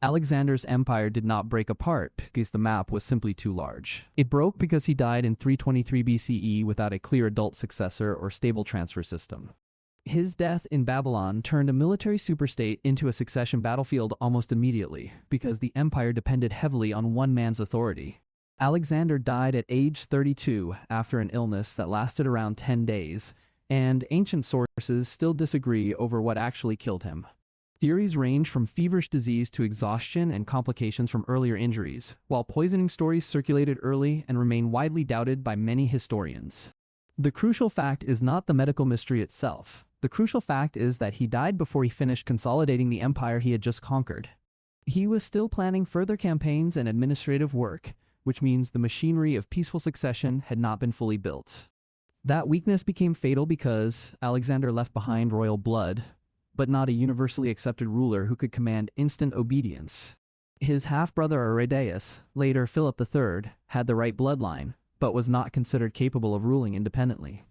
Alexander's empire did not break apart because the map was simply too large. It broke because he died in 323 BCE without a clear adult successor or stable transfer system. His death in Babylon turned a military superstate into a succession battlefield almost immediately, because the empire depended heavily on one man's authority. Alexander died at age 32 after an illness that lasted around 10 days, and ancient sources still disagree over what actually killed him. Theories range from feverish disease to exhaustion and complications from earlier injuries, while poisoning stories circulated early and remain widely doubted by many historians. The crucial fact is not the medical mystery itself. The crucial fact is that he died before he finished consolidating the empire he had just conquered. He was still planning further campaigns and administrative work, which means the machinery of peaceful succession had not been fully built. That weakness became fatal because Alexander left behind royal blood, but not a universally accepted ruler who could command instant obedience. His half-brother Aridaeus, later Philip III, had the right bloodline, but was not considered capable of ruling independently.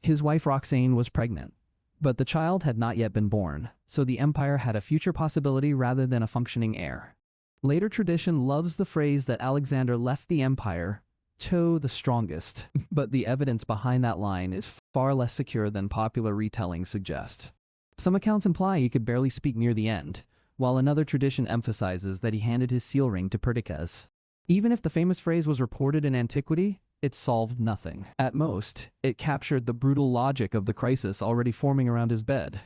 His wife Roxane was pregnant, but the child had not yet been born, so the empire had a future possibility rather than a functioning heir. Later tradition loves the phrase that Alexander left the empire to the strongest, but the evidence behind that line is far less secure than popular retellings suggest. Some accounts imply he could barely speak near the end, while another tradition emphasizes that he handed his seal ring to Perdiccas. Even if the famous phrase was reported in antiquity, it solved nothing. At most, it captured the brutal logic of the crisis already forming around his bed.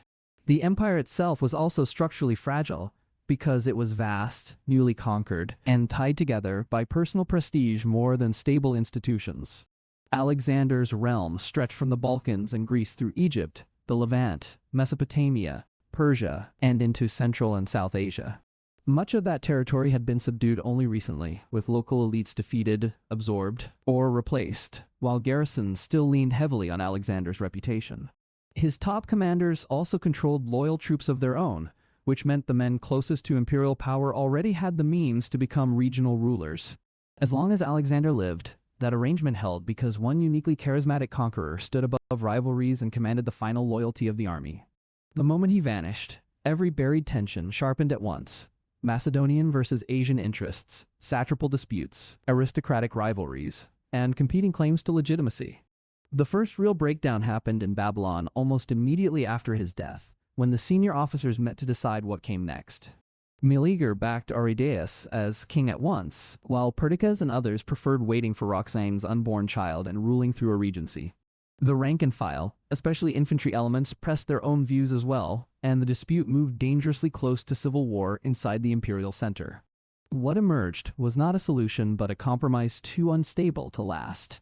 The empire itself was also structurally fragile, because it was vast, newly conquered, and tied together by personal prestige more than stable institutions. Alexander's realm stretched from the Balkans and Greece through Egypt, the Levant, Mesopotamia, Persia, and into Central and South Asia. Much of that territory had been subdued only recently, with local elites defeated, absorbed, or replaced, while garrisons still leaned heavily on Alexander's reputation. His top commanders also controlled loyal troops of their own, which meant the men closest to imperial power already had the means to become regional rulers. As long as Alexander lived, that arrangement held because one uniquely charismatic conqueror stood above rivalries and commanded the final loyalty of the army. The moment he vanished, every buried tension sharpened at once. Macedonian versus Asian interests, satrapal disputes, aristocratic rivalries, and competing claims to legitimacy. The first real breakdown happened in Babylon almost immediately after his death, when the senior officers met to decide what came next. Meleager backed Aridaeus as king at once, while Perdiccas and others preferred waiting for Roxane's unborn child and ruling through a regency. The rank and file, especially infantry elements, pressed their own views as well, and the dispute moved dangerously close to civil war inside the imperial center. What emerged was not a solution but a compromise too unstable to last.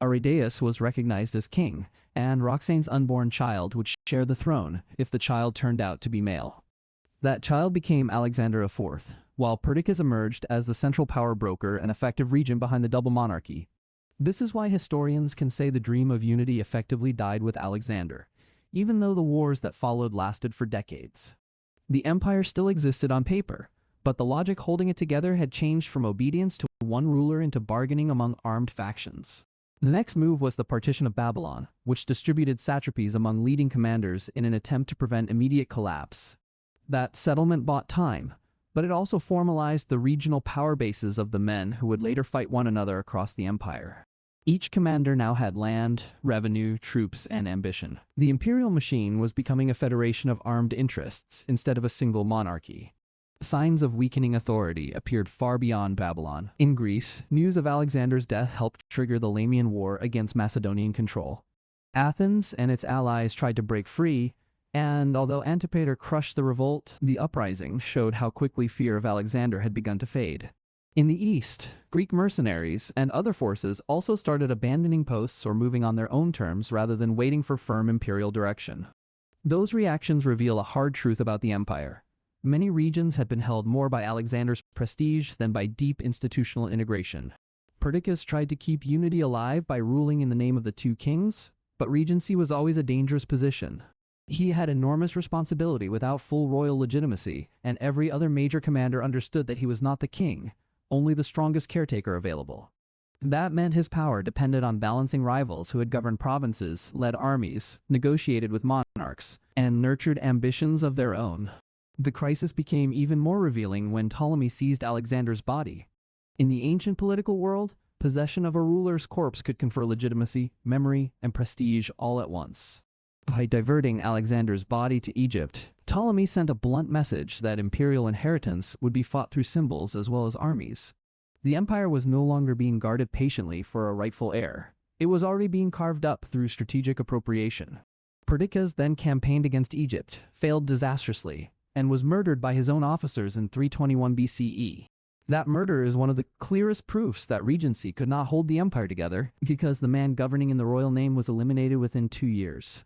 Aridaeus was recognized as king, and Roxane's unborn child would share the throne if the child turned out to be male. That child became Alexander IV, while Perdiccas emerged as the central power broker and effective regent behind the double monarchy. This is why historians can say the dream of unity effectively died with Alexander, even though the wars that followed lasted for decades. The empire still existed on paper, but the logic holding it together had changed from obedience to one ruler into bargaining among armed factions. The next move was the partition of Babylon, which distributed satrapies among leading commanders in an attempt to prevent immediate collapse. That settlement bought time, but it also formalized the regional power bases of the men who would later fight one another across the empire. Each commander now had land, revenue, troops, and ambition. The imperial machine was becoming a federation of armed interests instead of a single monarchy. Signs of weakening authority appeared far beyond Babylon. In Greece, news of Alexander's death helped trigger the Lamian War against Macedonian control. Athens and its allies tried to break free, and although Antipater crushed the revolt, the uprising showed how quickly fear of Alexander had begun to fade. In the east, Greek mercenaries and other forces also started abandoning posts or moving on their own terms rather than waiting for firm imperial direction. Those reactions reveal a hard truth about the empire. Many regions had been held more by Alexander's prestige than by deep institutional integration. Perdiccas tried to keep unity alive by ruling in the name of the two kings, but regency was always a dangerous position. He had enormous responsibility without full royal legitimacy, and every other major commander understood that he was not the king, only the strongest caretaker available. That meant his power depended on balancing rivals who had governed provinces, led armies, negotiated with monarchs, and nurtured ambitions of their own. The crisis became even more revealing when Ptolemy seized Alexander's body. In the ancient political world, possession of a ruler's corpse could confer legitimacy, memory, and prestige all at once. By diverting Alexander's body to Egypt, Ptolemy sent a blunt message that imperial inheritance would be fought through symbols as well as armies. The empire was no longer being guarded patiently for a rightful heir. It was already being carved up through strategic appropriation. Perdiccas then campaigned against Egypt, failed disastrously, and was murdered by his own officers in 321 BCE. That murder is one of the clearest proofs that regency could not hold the empire together, because the man governing in the royal name was eliminated within 2 years.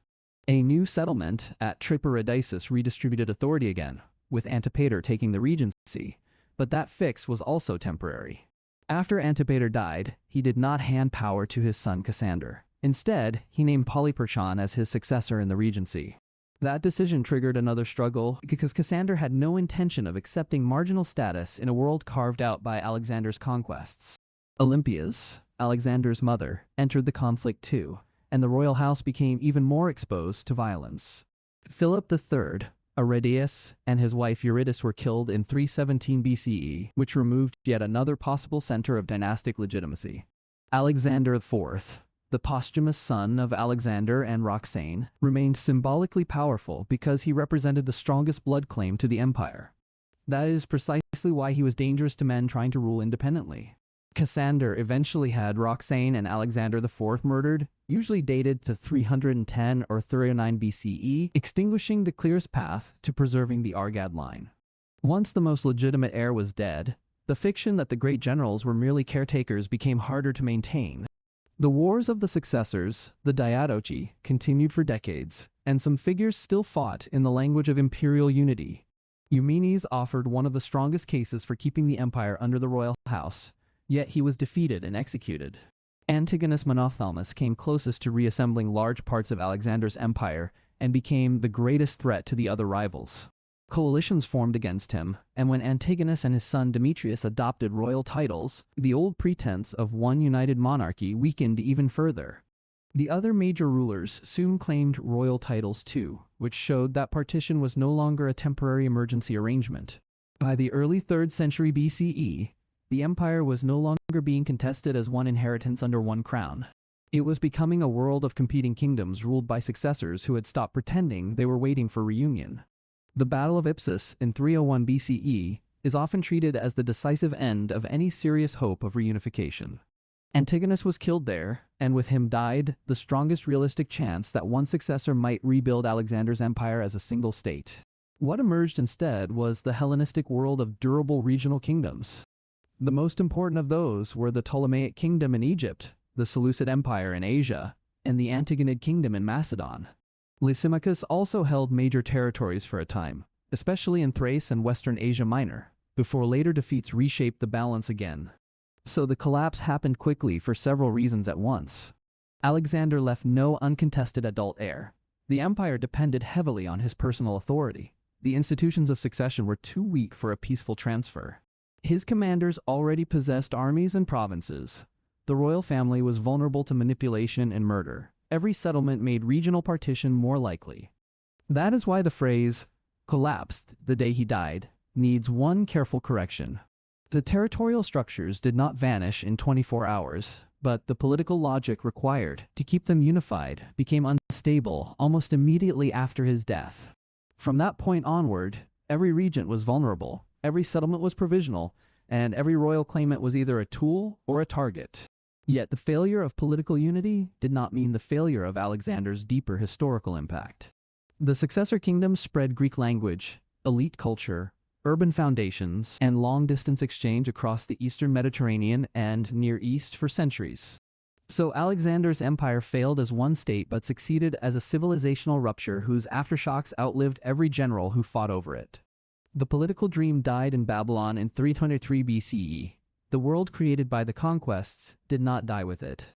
A new settlement at Triparadisus redistributed authority again, with Antipater taking the regency, but that fix was also temporary. After Antipater died, he did not hand power to his son Cassander. Instead, he named Polyperchon as his successor in the regency. That decision triggered another struggle because Cassander had no intention of accepting marginal status in a world carved out by Alexander's conquests. Olympias, Alexander's mother, entered the conflict too, and the royal house became even more exposed to violence. Philip III, Aridaeus, and his wife Eurydice were killed in 317 BCE, which removed yet another possible center of dynastic legitimacy. Alexander IV, the posthumous son of Alexander and Roxane, remained symbolically powerful because he represented the strongest blood claim to the empire. That is precisely why he was dangerous to men trying to rule independently. Cassander eventually had Roxane and Alexander IV murdered, usually dated to 310 or 309 BCE, extinguishing the clearest path to preserving the Argad line. Once the most legitimate heir was dead, the fiction that the great generals were merely caretakers became harder to maintain. The wars of the successors, the Diadochi, continued for decades, and some figures still fought in the language of imperial unity. Eumenes offered one of the strongest cases for keeping the empire under the royal house, yet he was defeated and executed. Antigonus Monophthalmus came closest to reassembling large parts of Alexander's empire and became the greatest threat to the other rivals. Coalitions formed against him, and when Antigonus and his son Demetrius adopted royal titles, the old pretense of one united monarchy weakened even further. The other major rulers soon claimed royal titles too, which showed that partition was no longer a temporary emergency arrangement. By the early 3rd century BCE, the empire was no longer being contested as one inheritance under one crown. It was becoming a world of competing kingdoms ruled by successors who had stopped pretending they were waiting for reunion. The Battle of Ipsus in 301 BCE is often treated as the decisive end of any serious hope of reunification. Antigonus was killed there, and with him died the strongest realistic chance that one successor might rebuild Alexander's empire as a single state. What emerged instead was the Hellenistic world of durable regional kingdoms. The most important of those were the Ptolemaic kingdom in Egypt, the Seleucid Empire in Asia, and the Antigonid kingdom in Macedon. Lysimachus also held major territories for a time, especially in Thrace and Western Asia Minor, before later defeats reshaped the balance again. So the collapse happened quickly for several reasons at once. Alexander left no uncontested adult heir. The empire depended heavily on his personal authority. The institutions of succession were too weak for a peaceful transfer. His commanders already possessed armies and provinces. The royal family was vulnerable to manipulation and murder. Every settlement made regional partition more likely. That is why the phrase, collapsed the day he died, needs one careful correction. The territorial structures did not vanish in 24 hours, but the political logic required to keep them unified became unstable almost immediately after his death. From that point onward, every regent was vulnerable, every settlement was provisional, and every royal claimant was either a tool or a target. Yet the failure of political unity did not mean the failure of Alexander's deeper historical impact. The successor kingdoms spread Greek language, elite culture, urban foundations, and long-distance exchange across the eastern Mediterranean and Near East for centuries. So Alexander's empire failed as one state but succeeded as a civilizational rupture whose aftershocks outlived every general who fought over it. The political dream died in Babylon in 323 BCE. The world created by the conquests did not die with it.